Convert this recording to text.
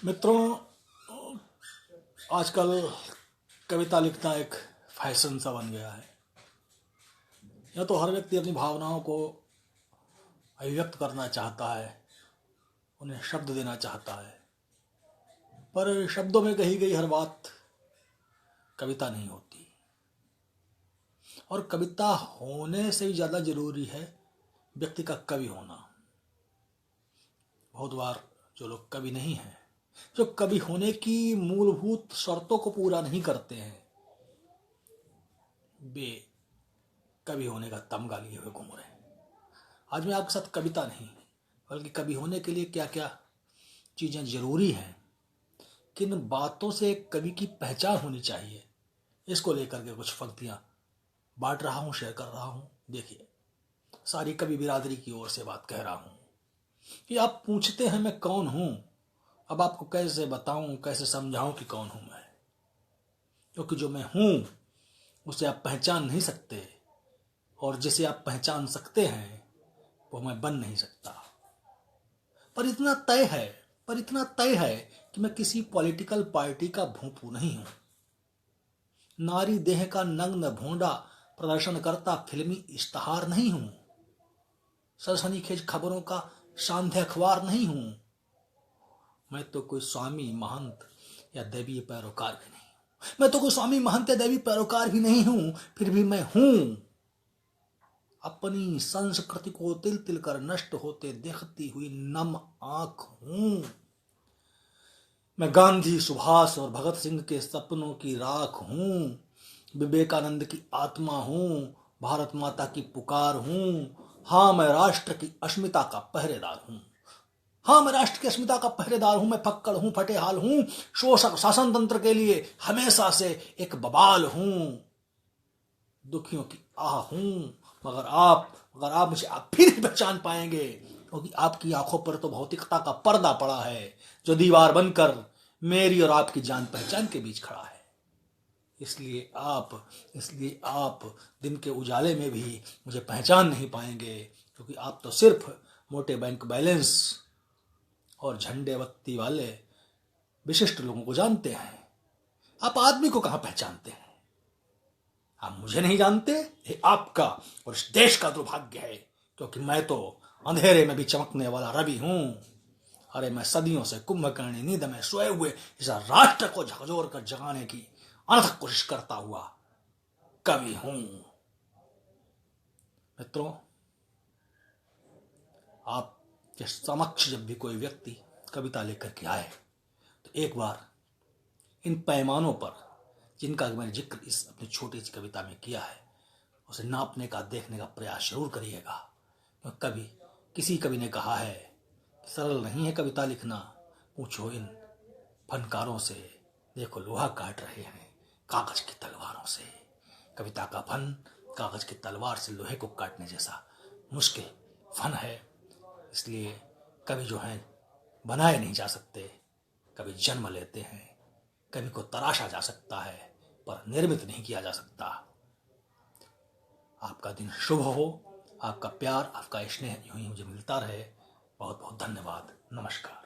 मित्रों, आजकल कविता लिखना एक फैशन सा बन गया है। या तो हर व्यक्ति अपनी भावनाओं को अभिव्यक्त करना चाहता है, उन्हें शब्द देना चाहता है, पर शब्दों में कही गई हर बात कविता नहीं होती। और कविता होने से भी ज़्यादा जरूरी है व्यक्ति का कवि होना। बहुत बार जो लोग कवि नहीं हैं, जो कवि होने की मूलभूत शर्तों को पूरा नहीं करते हैं, वे कवि होने का तमगा लिए हुए घूम रहे हैं। आज मैं आपके साथ कविता नहीं बल्कि कवि होने के लिए क्या क्या चीज़ें जरूरी हैं, किन बातों से कवि की पहचान होनी चाहिए, इसको लेकर के कुछ पंक्तियां बांट रहा हूं, शेयर कर रहा हूं। देखिए, सारी कवि बिरादरी की ओर से बात कह रहा हूं कि आप पूछते हैं मैं कौन हूं। अब आपको कैसे बताऊं, कैसे समझाऊं कि कौन हूं मैं, क्योंकि जो मैं हूं उसे आप पहचान नहीं सकते, और जिसे आप पहचान सकते हैं वो मैं बन नहीं सकता। पर इतना तय है कि मैं किसी पॉलिटिकल पार्टी का भोंपू नहीं हूं। नारी देह का नग्न भोंडा प्रदर्शन करता फिल्मी इश्तहार नहीं हूं। सनसनीखेज खबरों का सांध्य अखबार नहीं हूं। मैं तो कोई स्वामी महंत या दैवीय पैरोकार भी नहीं हूं। फिर भी मैं हूं। अपनी संस्कृति को तिल तिल कर नष्ट होते देखती हुई नम आंख हूं। मैं गांधी, सुभाष और भगत सिंह के सपनों की राख हूं। विवेकानंद की आत्मा हूं। भारत माता की पुकार हूं। हाँ, मैं राष्ट्र की अस्मिता का पहरेदार हूं। मैं फक्कड़ हूं, फटेहाल हूं। शोषक शासन तंत्र के लिए हमेशा से एक बवाल हूं। दुखियों की आह हूं। मगर आप मुझे आप फिर भी पहचान पाएंगे, क्योंकि आपकी आंखों पर तो भौतिकता का पर्दा पड़ा है, जो दीवार बनकर मेरी और आपकी जान पहचान के बीच खड़ा है। इसलिए आप दिन के उजाले में भी मुझे पहचान नहीं पाएंगे, क्योंकि आप तो सिर्फ मोटे बैंक बैलेंस और झंडे बत्ती वाले विशिष्ट लोगों को जानते हैं। आप आदमी को कहां पहचानते हैं? आप मुझे नहीं जानते। ये आपका और इस देश का दुर्भाग्य है, क्योंकि मैं तो अंधेरे में भी चमकने वाला रवि हूं। अरे, मैं सदियों से कुंभकर्णी नींद में सोए हुए इस राष्ट्र को झकझोर कर जगाने की अनथक कोशिश करता हुआ कवि हूं। मित्रों, आपके समक्ष जब भी कोई व्यक्ति कविता लेकर के आए, तो एक बार इन पैमानों पर जिनका मैंने जिक्र इस अपनी छोटी सी कविता में किया है, उसे नापने का, देखने का प्रयास जरूर करिएगा। किसी कवि ने कहा है कि सरल नहीं है कविता लिखना, पूछो इन फनकारों से, देखो लोहा काट रहे हैं कागज की तलवारों से। कविता का फन कागज की तलवार से लोहे को काटने जैसा मुश्किल फन है। इसलिए कवि जो हैं बनाए नहीं जा सकते, कवि जन्म लेते हैं। कवि को तराशा जा सकता है, पर निर्मित नहीं किया जा सकता। आपका दिन शुभ हो। आपका प्यार, आपका स्नेह यूं ही मुझे मिलता रहे। बहुत बहुत धन्यवाद। नमस्कार।